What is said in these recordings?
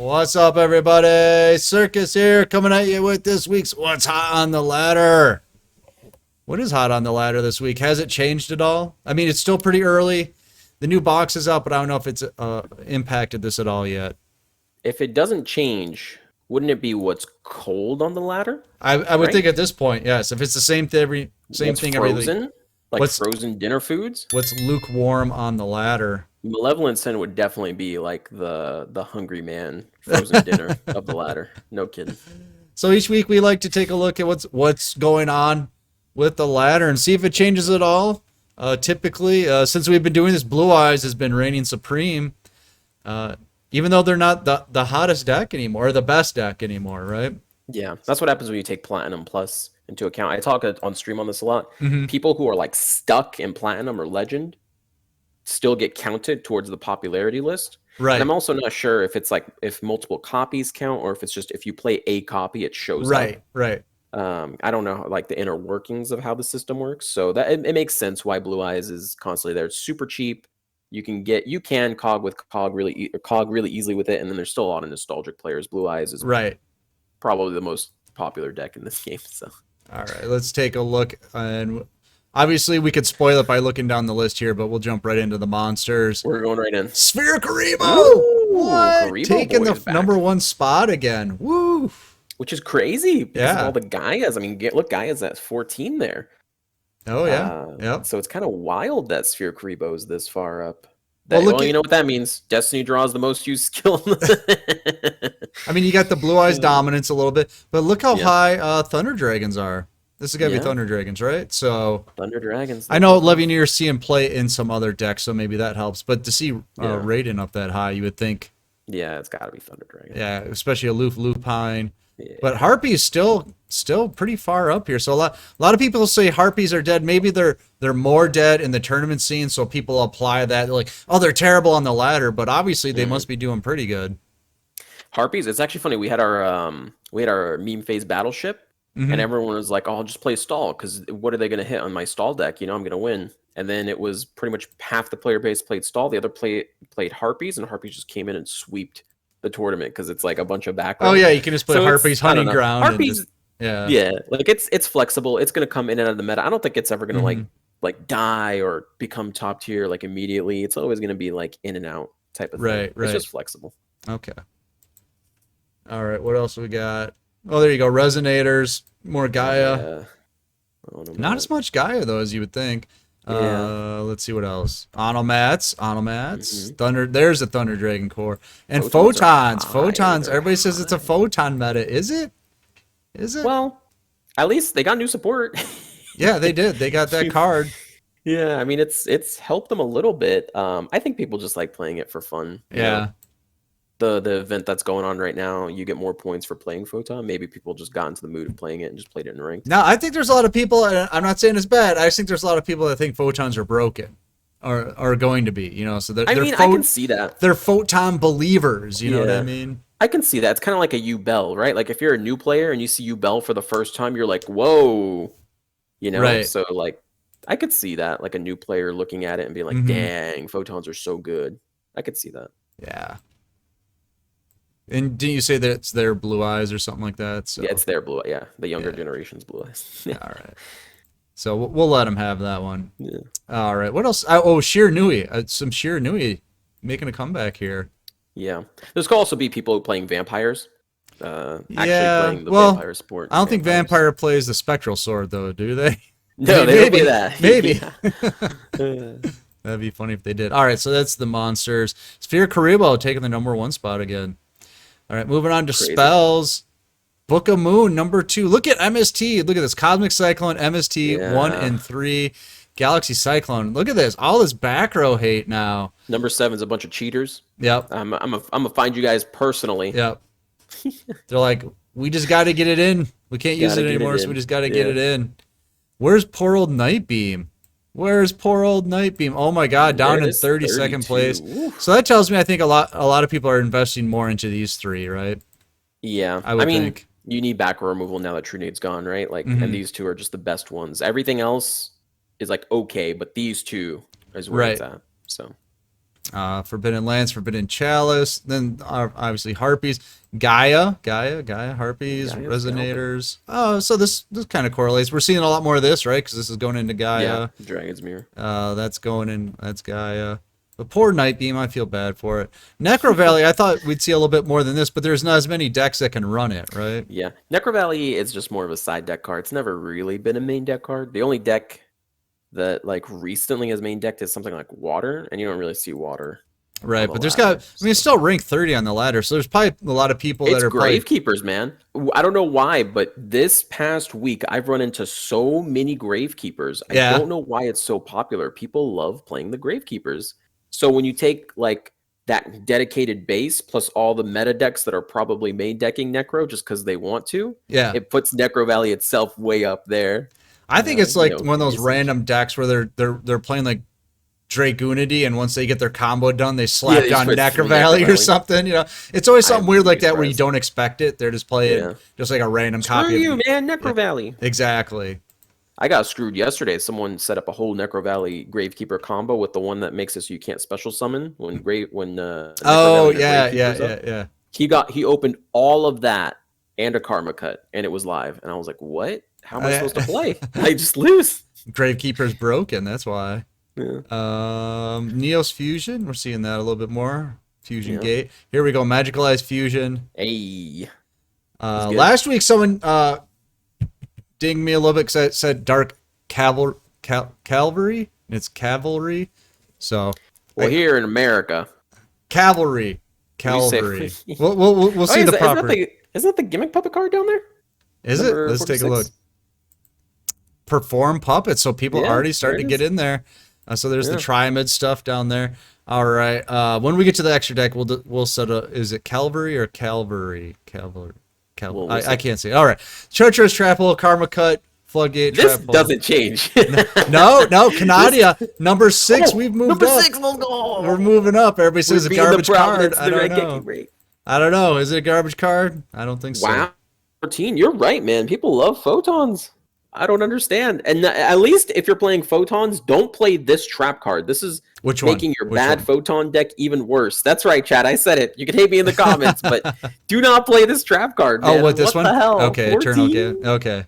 What's up, everybody? Circus here, coming at you with this week's What's Hot on the Ladder. What is hot on the ladder this week? Has it changed at all? I mean, it's still pretty early. The new box is out, but I don't know if it's impacted this at all yet. If it doesn't change, wouldn't it be what's cold on the ladder? I would Right? think at this point, yes. If it's the same thing What's every frozen? Like what's frozen dinner foods? what's lukewarm on the ladder? Malevolent Sin would definitely be like the hungry man frozen dinner of the ladder. No kidding. So each week we like to take a look at what's going on with the ladder and see if it changes at all. Typically, since we've been doing this, Blue Eyes has been reigning supreme, even though they're not the hottest deck anymore, or the best deck anymore, right? Yeah, that's what happens when you take Platinum Plus into account. I talk on stream on this a lot. Mm-hmm. People who are like stuck in Platinum or Legend still get counted towards the popularity list. Right. And I'm also not sure if it's like if multiple copies count or if it's just if you play a copy, it shows up. Right. I don't know like the inner workings of how the system works. So that it makes sense why Blue Eyes is constantly there. It's super cheap. You can cog really easily with it, and then there's still a lot of nostalgic players. Blue Eyes is Right. probably the most popular deck in this game. So All right, let's take a look. And obviously, we could spoil it by looking down the list here, but we'll jump right into the monsters. we're going right in. Sphere Karibo! Ooh, What? Karibo Taking the boy is back. number one spot again. Woo! Which is crazy because Yeah. of all the Gaias. I mean, look, Gaia's at 14 there. Oh, yeah. Yep. So it's kind of wild that Sphere Karibo is this far up. Well, look you at- know what that means. Destiny draws the most used skill. I mean, you got the Blue Eyes dominance a little bit, but look how Yeah. high Thunder Dragons are. This is got to Yeah. be Thunder Dragons, right? So Thunder Dragons. I know Levineer see him play in some other decks, so maybe that helps. But to see Yeah. Raiden up that high, you would think, Yeah, it's got to be Thunder Dragon. yeah, especially a Lupine. Yeah. But Harpy is still pretty far up here. So a lot of people say Harpies are dead. Maybe they're more dead in the tournament scene, so people apply that. They're like, oh, they're terrible on the ladder, but obviously they must be doing pretty good. Harpies. It's actually funny. We had our meme phase battleship, and everyone was like, "Oh, I'll just play stall because what are they going to hit on my stall deck? You know, I'm going to win." And then it was pretty much half the player base played stall, the other played Harpies, and Harpies just came in and sweeped the tournament because it's like a bunch of background. Oh yeah, you can just play So Harpies I don't hunting know. ground. Harpies, Yeah. like it's flexible. It's going to come in and out of the meta. I don't think it's ever going to like die or become top tier like immediately. It's always going to be like in and out type of thing. Right. It's just flexible. Okay. All right. What else we got? Oh, there you go. Resonators, more Gaia. Yeah. I don't know Not about as much Gaia though as you would think. Yeah. Let's see what else. Onomats. Thunder. There's a Thunder Dragon core and Photons are photons. high. Everybody says it's a photon meta. Is it? Is it? Well, at least they got new support. Yeah, they did. They got that card. Yeah, I mean it's helped them a little bit. I think people just like playing it for fun. You Yeah. know? The event that's going on right now, you get more points for playing Photon. Maybe people just got into the mood of playing it and just played it in ranked. Now, I think there's a lot of people, and I'm not saying it's bad. I just think there's a lot of people that think photons are broken, or are going to be. You know, so I mean, I can see that. They're photon believers. You know what I Yeah. mean? I can see that. It's kind of like a U-Bell, right? Like if you're a new player and you see U-Bell for the first time, you're like, whoa, you know? Right. So like, I could see that, like a new player looking at it and being like, dang, photons are so good. I could see that. Yeah. And didn't you say that it's their Blue Eyes or something like that? So. Yeah, it's their blue. Yeah, the younger generation's blue eyes. All right. So we'll let them have that one. Yeah. All right. What else? Oh, Sheer Nui. Some Sheer Nui making a comeback here. Yeah. There's could also be people playing vampires. Actually playing the well, vampire sport. I don't think Vampire plays the Spectral Sword, though, do they? No, they don't play that. Maybe. Yeah. That'd be funny if they did. All right, so that's the monsters. Sphere Karibo taking the number one spot again. All right, moving on to Crazy. spells. Book of Moon, number 2. Look at MST. Look at this. Cosmic Cyclone, MST, Yeah. 1 and 3. Galaxy Cyclone. Look at this. All this back row hate now. Number 7's a bunch of cheaters. Yep. I'm gonna find you guys personally. Yep. They're like, we just got to get it in. We can't use Gotta it get it anymore, so in. we just got to get Yeah. it in. Where's poor old Nightbeam? Where's poor old Nightbeam? Oh my God, down in Where's 32nd place. 32? Oof. So that tells me I think a lot of people are investing more into these three, right? Yeah, I would mean, think. you need back row removal now that True Nade's gone, right? Like, Mhm. and these two are just the best ones. Everything else is like okay, but these two is where it's Right. at. So Forbidden Lance, Forbidden Chalice. Then obviously Harpies, Gaia, Harpies, Gaia's scalping. Resonators. Oh, so this kind of correlates. We're seeing a lot more of this, right? Because this is going into Yeah, Gaia. Dragon's Mirror. That's going in. That's Gaia. But poor Nightbeam, I feel bad for it. Necro Valley, I thought we'd see a little bit more than this, but there's not as many decks that can run it, right? Yeah, Necro Valley is just more of a side deck card. It's never really been a main deck card. The only deck that like recently has main decked is something like Water, and you don't really see Water Right, on the but there's ladder. got. I mean, it's still ranked 30 on the ladder, so there's probably a lot of people that It's are probably. Gravekeepers, man. I don't know why, but this past week I've run into so many Gravekeepers. I Yeah, don't know why it's so popular. People love playing the Gravekeepers. So when you take like that dedicated base plus all the meta decks that are probably main decking Necro just because they want to, yeah. it puts Necro Valley itself way up there. I think it's like one of those Usage. random decks where they're playing like Dragoonity, and once they get their combo done, they Yeah, slap they just down put Necro Necro Valley or Valley. something. You know, it's always I something weird wouldn't like be that where you surprised. don't expect it. They're just playing Yeah. just like a random Screw copy of. you, man, Yeah, Necro Valley. exactly. I got screwed yesterday. Someone set up a whole Necro Valley Gravekeeper combo with the one that makes it so you can't special summon when Necro Oh Valley and a yeah, yeah, Gravekeeper's yeah, up. yeah. He opened all of that and a Karma Cut, and it was live. And I was like, "What? How am I supposed to play? I just lose." Gravekeeper's broken. That's why. Yeah, Neos Fusion. We're seeing that a little bit more. Fusion yeah. Gate. Here we go. Magicalized Fusion. Hey, that's good. Last week someone dinged me a little bit because I said Dark Cavalry. It's Cavalry. So Well, here in America, Cavalry. we say. Cavalry. We'll see the proper. Isn't that the gimmick puppet card down there? Is it? Number Let's take a look. 46? Perform puppets. So people Yeah, already there starting it to is. get in there. So there's the Yeah. Triamid stuff down there. All right. When we get to the extra deck, we'll set a. Is it Calvary or Calvary? Calvary. We'll I see. can't see. All right. Treacherous Trap Hole, Karma Cut, Floodgate This Trap Hole. doesn't change. No, Canadia, number 6. We've moved number up. 6, let's go. We're moving up. Everybody says We're a being the garbage card. Providence I of the don't Red know. Geki break. I don't know. Is it a garbage card? I don't think so. Wow, 14. You're right, man. People love photons. I don't understand. And at least if you're playing photons, don't play this trap card. This is Which one? making your Which bad one? photon deck even worse. That's right, Chad. I said it. You can hate me in the comments, but do not play this trap card, man. Oh, what, this one? The hell? Okay, Eternal 14? Gate. Okay.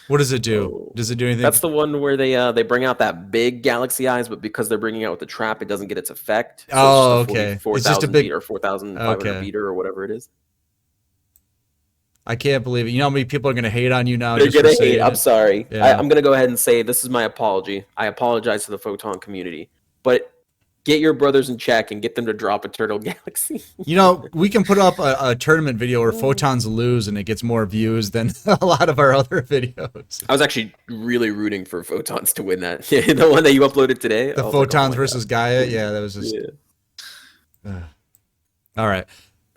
What does it do? Oh. Does it do anything? That's the one where they bring out that big galaxy eyes, but because they're bringing out with the trap, it doesn't get its effect. So Oh, it's just a okay. 44,000 It's just a big- beat or 4,500 Okay. beater or whatever it is. I can't believe it. You know how many people are going to hate on you now? They're just for gonna saying hate. I'm it? sorry. Yeah. I'm gonna go ahead and say this is my apology. I apologize to the photon community, but get your brothers in check and get them to drop Eternal Galaxy. You know, we can put up a tournament video where photons lose and it gets more views than a lot of our other videos. I was actually really rooting for photons to win that. The one that you uploaded today. The I was like, oh photons my versus God. Gaia. Yeah, that was just. Yeah. All right.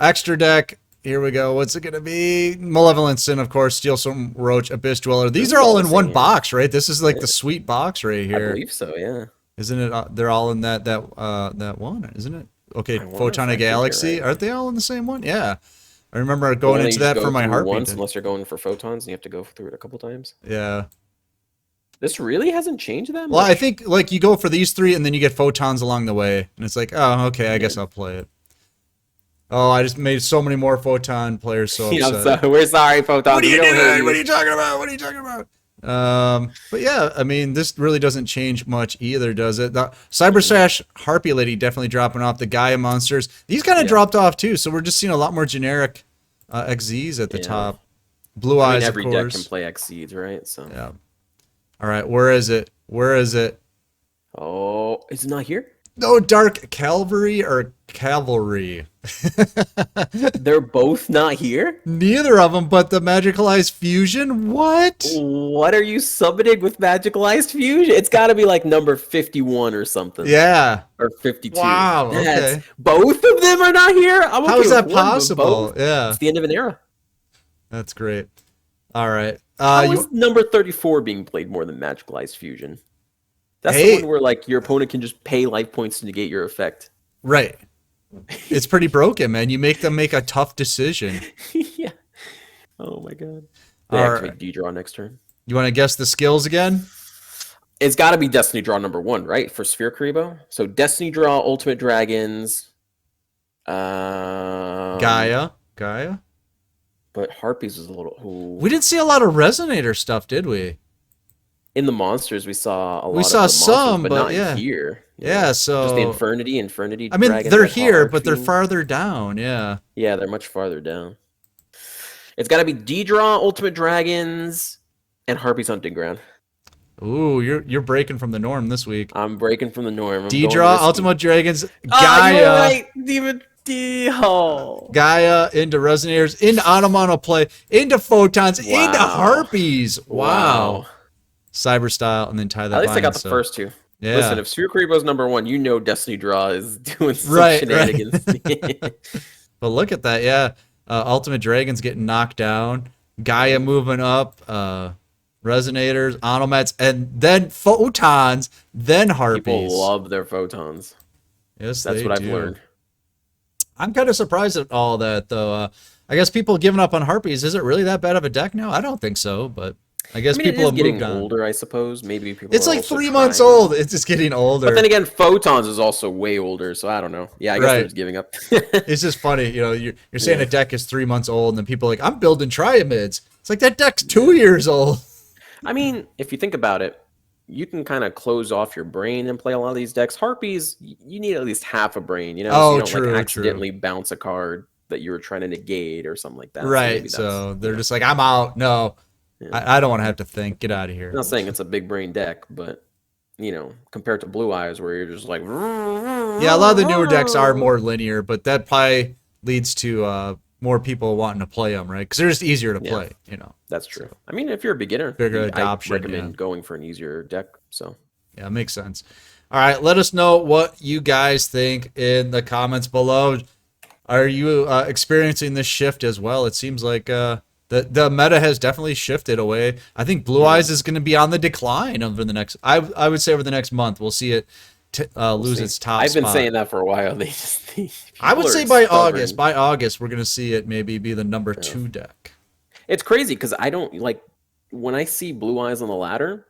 Extra deck. Here we go. What's it going to be? Malevolent Sin, of course. Steel Storm Roach, Abyss Dweller. These are all in one box, right? This is like the sweet box right I here. believe so. Yeah. Isn't it? They're all in that one, isn't it? Okay, I wonder if I Photonic think you're Galaxy. right. Aren't they all in the same one? Yeah. I remember Well, going then into you just that go for my through heartbeat. once, unless you're going for photons, and you have to go through it a couple times. Yeah. This really hasn't changed that much. Well, I think like you go for these 3 and then you get photons along the way, and it's like, oh, okay, I guess I'll play it. Oh, I just made so many more photon players so Yeah, upset. we're sorry, photons. What are We you don't hate doing? you. What are you talking about? What are you talking about? But yeah, I mean, this really doesn't change much either, does it? The Cyber Slash Harpy Lady definitely dropping off. The Gaia monsters, these kind of dropped off too. So we're just seeing a lot more generic XZs at the top. Blue I mean, Eyes, of every deck course. can play X seeds, right? So. Yeah. All right, where is it? Where is it? Oh, is it not here? No, Dark Calvary or Cavalry. They're both not here? Neither of them, but the Magicalized Fusion. What? What are you summoning with Magicalized Fusion? It's got to be like number 51 or something. Yeah. Or 52. Wow, okay. Both of them are not here? I'm How okay is that with one, but possible? both? Yeah. It's the end of an era. That's great. All right. How is number 34 being played more than Magicalized Fusion? That's Hey. the one where like your opponent can just pay life points to negate your effect. Right. It's pretty broken, man. You make them make a tough decision. Yeah. Oh my god. They All activate right. D-draw next turn. You want to guess the skills again? It's got to be Destiny Draw number one, right? For Sphere Karibo. So Destiny Draw, Ultimate Dragons. Um, Gaia. but Harpies was a little. We Ooh. didn't see a lot of Resonator stuff, did we? In the monsters, we saw a We lot of saw the monsters, some, but but not in yeah. here. Yeah, Just the so Infernity I mean, Dragon, they're Red here, but they're Archfiend. farther down. Yeah. Yeah, they're much farther down. It's got to be D-Draw, Ultimate Dragons, and Harpies Hunting Ground. Ooh, you're breaking from the norm this week. I'm breaking from the norm. I'm going D-Draw, risky. Ultimate Dragons, Ah, you were Gaia. right, Demon D. Oh. Gaia into Resonators, into Onomatoplay, into Photons, into Wow. Harpies. Wow. Wow. Cyber Style, and then tie that At least I vine. got the So first two. Listen, yeah. if Sphere Karibo's number one, you know Destiny Draw is doing some Right, right. shenanigans. But look at that, yeah. Ultimate Dragons getting knocked down, Gaia moving up, Resonators, Onomats, and then Photons, then Harpies. People love their photons. Yes, That's they what do. I've learned. I'm kind of surprised at all that, though. I guess people giving up on Harpies. Is it really that bad of a deck now? I don't think so, but I guess I mean, it people is have getting moved on. older, I suppose. Maybe people It's are like also 3 months trying. old. It's just getting older. But then again, photons is also way older, so I don't know. Yeah, I guess they're Right. just giving up. It's just funny, you're saying Yeah. a deck is 3 months old, and then people are like, I'm building Triamids. It's like that deck's 2 years old. I mean, if you think about it, you can kind of close off your brain and play a lot of these decks. Harpies, you need at least half a brain, so Oh, you don't true, like accidentally bounce a card that you were trying to negate or something like that. Right. So So maybe they're that's, just like, I'm out. No, yeah. I don't want to have to think. Get out of here. I'm not saying it's a big brain deck, but compared to Blue Eyes, where you're just like, Yeah, a lot of the newer decks are more linear, but that probably leads to more people wanting to play them, right? Because they're just easier to play, That's true. I mean, if you're a beginner, Bigger adoption, I recommend yeah. going for an easier deck. So Yeah, makes sense. All right, let us know what you guys think in the comments below. Are you experiencing this shift as well? It seems like the meta has definitely shifted away. I think Blue Eyes is going to be on the decline over the next. I would say over the next month we'll see it lose its top I've been spot. saying that for a while. I would people say are by stubborn. August. By August, we're going to see it maybe be the number 2 deck. It's crazy because I don't like when I see Blue Eyes on the ladder,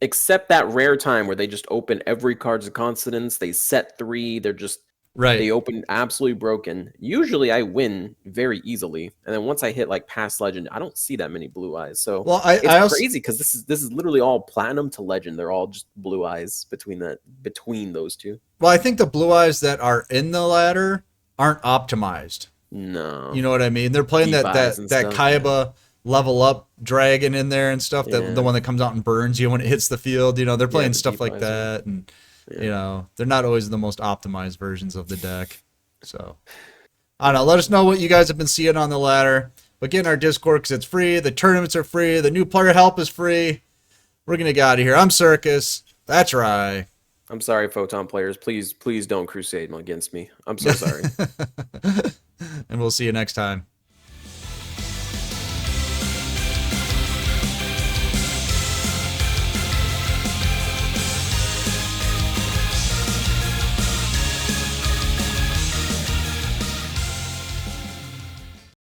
except that rare time where they just open every card's a consonants. They set 3. They're just Right. They open absolutely broken. Usually I win very easily, and then once I hit like past legend, I don't see that many Blue Eyes. So I also, crazy because this is literally all platinum to legend. They're all just Blue Eyes between those two. Well, I think the Blue Eyes that are in the ladder aren't optimized. No, You know what I mean? They're playing Deep that Eyes and stuff, Kaiba level up dragon in there and stuff. Yeah. The one that comes out and burns you when it hits the field. They're playing the stuff Deep like Eyes, that, and Yeah. they're not always the most optimized versions of the deck. So I don't know. Let us know what you guys have been seeing on the ladder. But get in our Discord because it's free. The tournaments are free. The new player help is free. We're gonna get out of here. I'm Circus. That's right. I'm sorry, Photon players. Please don't crusade against me. I'm so sorry. And we'll see you next time.